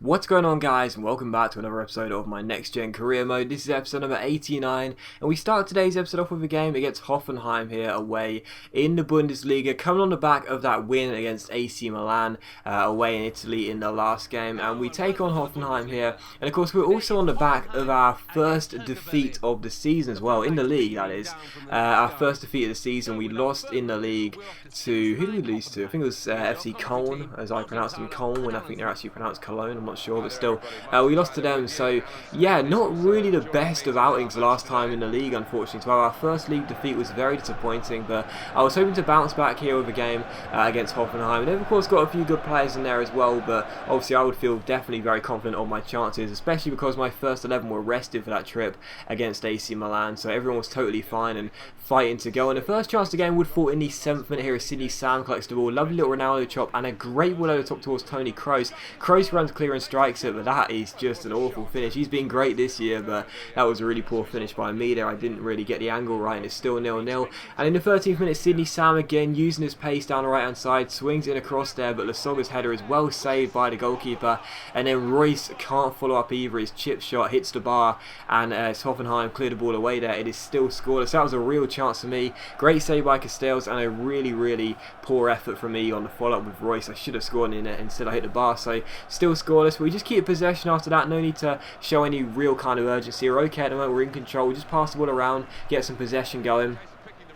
What's going on, guys, and welcome back to another episode of my Next Gen Career Mode. This is episode number 89, and we start today's episode off with a game against Hoffenheim here away in the Bundesliga, coming on the back of that win against AC Milan away in Italy in the last game, and we take on Hoffenheim here, and of course we're also on the back of our first defeat of the season as well, in the league that is. Our first defeat of the season. We lost in the league to, who did we lose to? I think it was FC Köln, as I pronounced them Köln, when I think they're actually pronounced Cologne. I'm not sure, but still, we lost to them. So yeah, not really the best of outings last time in the league, unfortunately. So our first league defeat was very disappointing, but I was hoping to bounce back here with a game against Hoffenheim. And they've of course got a few good players in there as well, but obviously I would feel definitely very confident on my chances, especially because my first 11 were rested for that trip against AC Milan, so everyone was totally fine and fighting to go. And the first chance of the game would fall in the 7th minute here as Sidney Sam collects the ball. Lovely little Ronaldo chop and a great ball over the top towards Tony Kroos. Kroos runs clear and strikes it, but that is just an awful finish. He's been great this year, but that was a really poor finish by me there. I didn't really get the angle right, and it's still 0-0. And in the 13th minute, Sidney Sam again using his pace down the right hand side, swings in across there, but Lasogga's header is well saved by the goalkeeper, and then Royce can't follow up either. His chip shot hits the bar, and as Hoffenheim cleared the ball away there, it is still scoreless. That was a real chance for me. Great save by Castells, and a really poor effort from me on the follow-up with Royce. I should have scored in it, instead I hit the bar, so still scoreless. But we just keep possession after that. No need to show any real kind of urgency. We're okay at the moment, we're in control. We just pass the ball around, get some possession going.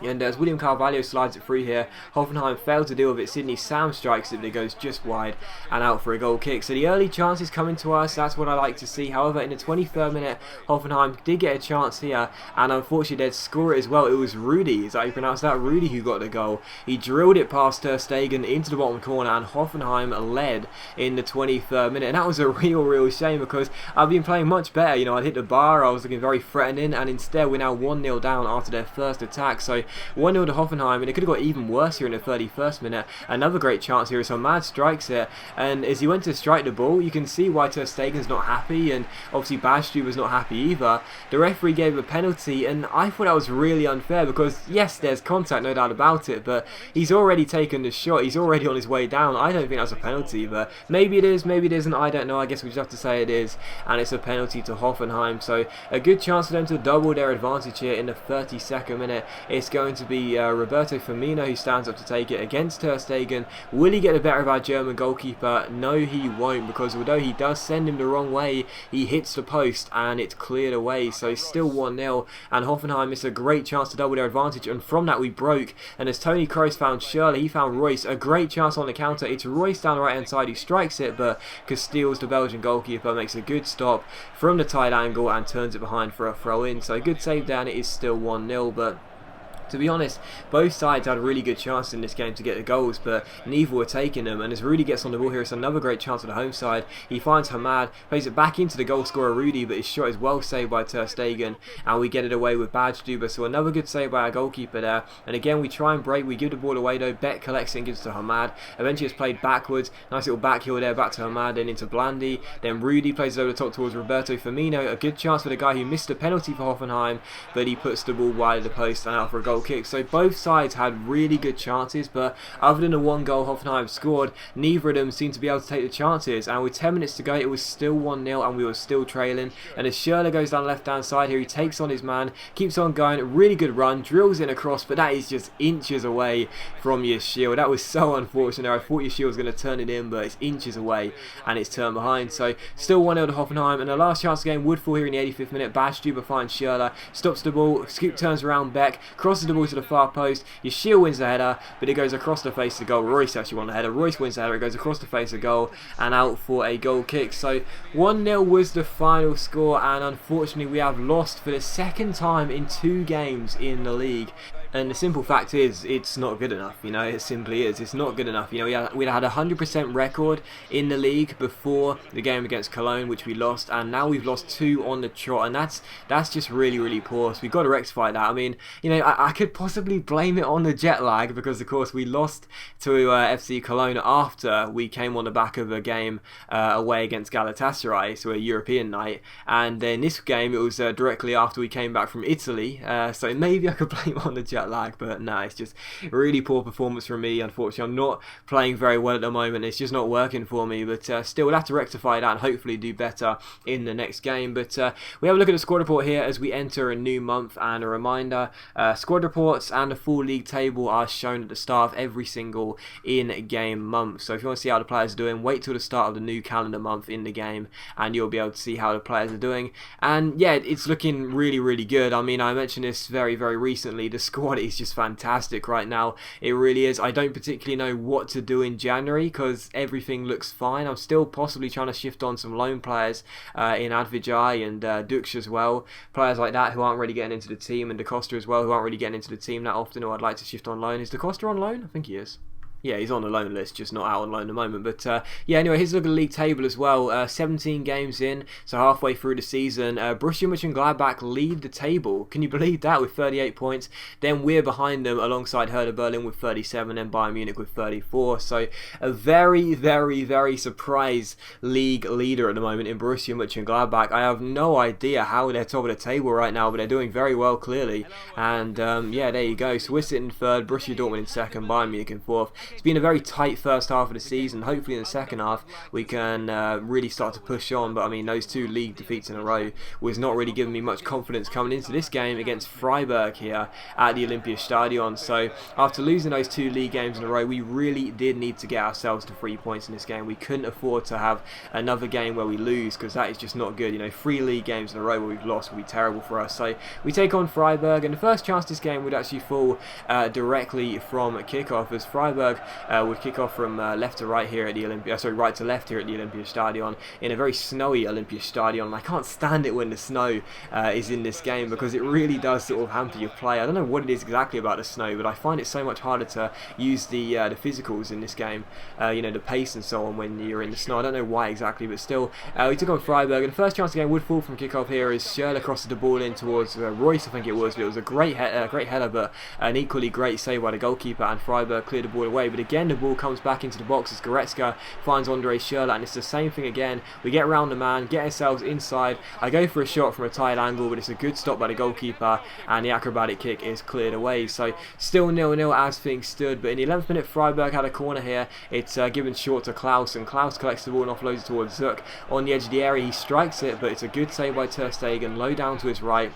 And as William Carvalho slides it free here, Hoffenheim failed to deal with it. Sidney Sam strikes it, but it goes just wide and out for a goal kick. So the early chances coming to us, that's what I like to see. However, in the 23rd minute, Hoffenheim did get a chance here, and unfortunately they'd score it as well. It was Rudy, is that how you pronounce that? Rudy who got the goal. He drilled it past Ter Stegen into the bottom corner, and Hoffenheim led in the 23rd minute. And that was a real shame, because I've been playing much better. You know, I'd hit the bar, I was looking very threatening, and instead we're now 1-0 down after their first attack. So 1-0 to Hoffenheim, and it could have got even worse here in the 31st minute. Another great chance here as Hamad strikes it, and as he went to strike the ball, you can see why Ter Stegen's not happy, and obviously Badstuber was not happy either. The referee gave a penalty, and I thought that was really unfair, because yes, there's contact, no doubt about it, but he's already taken the shot, he's already on his way down. I don't think that's a penalty, but maybe it is, maybe it isn't, I don't know. I guess we just have to say it is, and it's a penalty to Hoffenheim. So a good chance for them to double their advantage here in the 32nd minute. It's going to be Roberto Firmino who stands up to take it against Ter Stegen. Will he get the better of our German goalkeeper? No, he won't, because although he does send him the wrong way, he hits the post and it's cleared away. So still 1-0, and Hoffenheim missed a great chance to double their advantage, and from that we broke. And as Tony Kroos found Schürrle, he found Royce. A great chance on the counter. It's Royce down the right hand side who strikes it, but Castells, the Belgian goalkeeper, makes a good stop from the tight angle and turns it behind for a throw in. So a good save there, and it is still 1-0, but to be honest, both sides had a really good chance in this game to get the goals, but neither were taking them. And as Rudy gets on the ball here, it's another great chance on the home side. He finds Hamad, plays it back into the goal scorer Rudy, but his shot is well saved by Ter Stegen, and we get it away with Badstuber. So another good save by our goalkeeper there. And again, we try and break, we give the ball away though. Beck collects it and gives it to Hamad. Eventually it's played backwards, nice little back heel there, back to Hamad, then into Blandi. Then Rudy plays it over the top towards Roberto Firmino. A good chance for the guy who missed a penalty for Hoffenheim, but he puts the ball wide of the post and out for a goal kick. So both sides had really good chances, but other than the one goal Hoffenheim scored, neither of them seemed to be able to take the chances. And with 10 minutes to go, it was still 1-0 and we were still trailing. And as Schürrle goes down the left hand side here, he takes on his man, keeps on going, really good run, drills in across, but that is just inches away from your shield. That was so unfortunate. I thought your shield was going to turn it in, but it's inches away and it's turned behind. So still 1-0 to Hoffenheim, and the last chance of the game would fall here in the 85th minute. Badstuber finds Schürrle, stops the ball, Scoop turns around Beck, crosses the ball to the far post. Your shield wins the header, but it goes across the face of the goal. Royce actually won the header. Royce wins the header. It goes across the face of the goal and out for a goal kick. So 1-0 was the final score, and unfortunately we have lost for the second time in 2 games in the league. And the simple fact is, it's not good enough. You know, it simply is. It's not good enough. You know, we had a 100% record in the league before the game against Cologne, which we lost, and now we've lost 2 on the trot, and that's just really poor. So we've got to rectify that. I mean, you know, I could possibly blame it on the jet lag, because of course we lost to FC Cologne after we came on the back of a game away against Galatasaray, so a European night, and then this game it was directly after we came back from Italy. So maybe I could blame it on the jet jet lag, but no, it's just really poor performance from me. Unfortunately, I'm not playing very well at the moment. It's just not working for me, but still we'll have to rectify that and hopefully do better in the next game. But we have a look at the squad report here as we enter a new month, and a reminder, squad reports and the full league table are shown at the start of every single in-game month. So if you want to see how the players are doing, wait till the start of the new calendar month in the game and you'll be able to see how the players are doing. And yeah, it's looking really good. I mean, I mentioned this very recently, the squad is just fantastic right now. It really is. I don't particularly know what to do in January because everything looks fine. I'm still possibly trying to shift on some loan players in Advijay and Dux as well. Players like that who aren't really getting into the team, and Da Costa as well, who aren't really getting into the team that often, or I'd like to shift on loan. Is Da Costa on loan? I think he is. Yeah, he's on the loan list, just not out on loan at the moment. But yeah, anyway, here's a look at the league table as well. 17 games in, so halfway through the season. Borussia Mönchengladbach lead the table. Can you believe that, with 38 points? Then we're behind them alongside Hertha Berlin with 37 and Bayern Munich with 34. So a very surprise league leader at the moment in Borussia Mönchengladbach. I have no idea how they're top of the table right now, but they're doing very well clearly. And yeah, there you go. So we're sitting third, Borussia Dortmund in second, Bayern Munich in fourth. It's been a very tight first half of the season. Hopefully in the second half we can really start to push on, but I mean, those 2 league defeats in a row was not really giving me much confidence coming into this game against Freiburg here at the Olympiastadion. So after losing those 2 league games in a row, we really did need to get ourselves to 3 points in this game. We couldn't afford to have another game where we lose, because that is just not good. You know, 3 league games in a row where we've lost would be terrible for us. So we take on Freiburg, and the first chance this game would actually fall directly from kickoff, as Freiburg would kick off from left to right here at the right to left here at the Olympiastadion in a very snowy Olympiastadion. I can't stand it when the snow is in this game, because it really does sort of hamper your play. I don't know what it is exactly about the snow, but I find it so much harder to use the physicals in this game. You know, the pace and so on when you're in the snow. I don't know why exactly, but still, we took on Freiburg, and the first chance of the game would fall from kickoff here as Schürrle crosses the ball in towards Royce, I think it was. But it was a great header, but an equally great save by the goalkeeper, and Freiburg cleared the ball away. But again, the ball comes back into the box as Goretzka finds Andre Schürrle, and it's the same thing again. We get around the man, get ourselves inside. I go for a shot from a tight angle, but it's a good stop by the goalkeeper, and the acrobatic kick is cleared away. So still 0-0 as things stood, but in the 11th minute, Freiburg had a corner here. It's given short to Klaus, and Klaus collects the ball and offloads it towards Zuck. On the edge of the area, he strikes it, but it's a good save by Ter Stegen, low down to his right.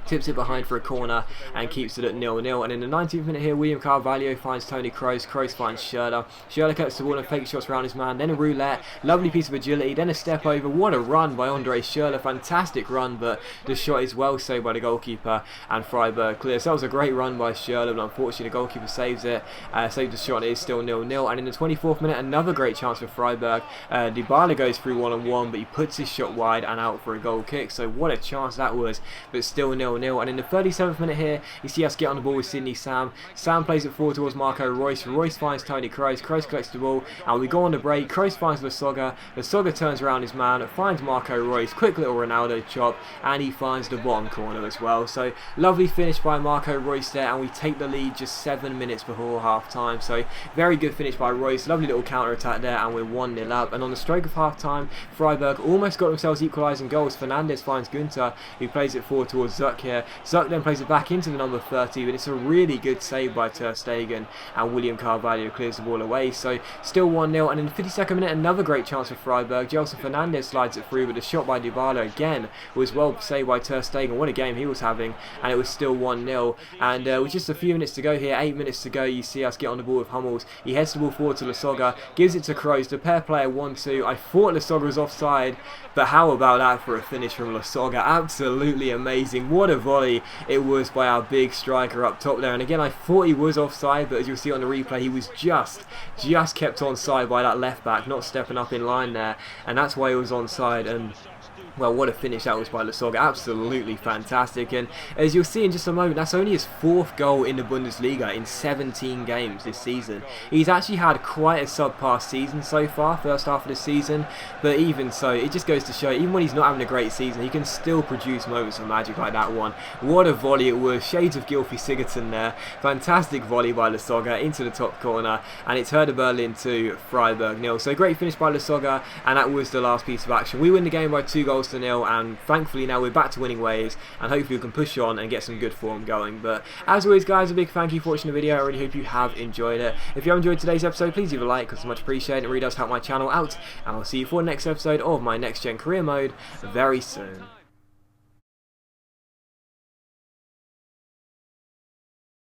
Tips it behind for a corner and keeps it at 0-0. And in the 19th minute here, William Carvalho finds Toni Kroos. Kroos finds Schürrle. Schürrle cuts the ball and fakes shots around his man. Then a roulette. Lovely piece of agility. Then a step over. What a run by Andre Schürrle. Fantastic run, but the shot is well saved by the goalkeeper, and Freiburg clear. So that was a great run by Schürrle, but unfortunately the goalkeeper saves it. Saves the shot. It is still 0-0. And in the 24th minute, another great chance for Freiburg. Dybala goes through one-on-one, but he puts his shot wide and out for a goal kick. So what a chance that was, but still 0-0. And in the 37th minute here, you see us get on the ball with Sidney Sam. Sam plays it forward towards Marco Royce. Royce finds Toni Kroos. Kroos collects the ball, and we go on the break. Kroos finds Lasogga. Lasogga turns around his man, finds Marco Royce. Quick little Ronaldo chop, and he finds the bottom corner as well. So lovely finish by Marco Royce there, and we take the lead just 7 minutes before half time. So very good finish by Royce. Lovely little counter attack there, and we're 1-0 up. And on the stroke of half time, Freiburg almost got themselves equalising goals. Fernandes finds Günther, who plays it forward towards Zuck here. Zuck then plays it back into the number 30, but it's a really good save by Ter Stegen, and William Carvalho clears the ball away. So still 1-0, and in the 52nd minute, another great chance for Freiburg. Gelson Fernandes slides it through, but the shot by Dybala again was well saved by Ter Stegen. What a game he was having, and it was still 1-0. And with just a few minutes to go here, 8 minutes to go, you see us get on the ball with Hummels. He heads the ball forward to Lasogga, gives it to Kroos, the pair player 1-2. I thought Lasogga was offside, but how about that for a finish from Lasogga? Absolutely amazing. What a volley it was by our big striker up top there. And again, I thought he was offside, but as you'll see on the replay, he was just kept onside by that left back, not stepping up in line there, and that's why he was onside. And well, what a finish that was by Lasogga. Absolutely fantastic. And as you'll see in just a moment, that's only his 4th goal in the Bundesliga in 17 games this season. He's actually had quite a subpar season so far, first half of the season, but even so, it just goes to show, even when he's not having a great season, he can still produce moments of magic like that one. What a volley it was, shades of Gylfi Sigurdsson there. Fantastic volley by Lasogga into the top corner, and it's Hertha Berlin 2, Freiburg 0. So great finish by Lasogga, and that was the last piece of action. We win the game by 2-0, and thankfully now we're back to winning ways, and hopefully we can push on and get some good form going. But as always guys, a big thank you for watching the video. I really hope you have enjoyed it. If you have enjoyed today's episode, please leave a like, because it's much appreciated. It really does help my channel out, and I'll see you for the next episode of my Next Gen Career Mode very soon.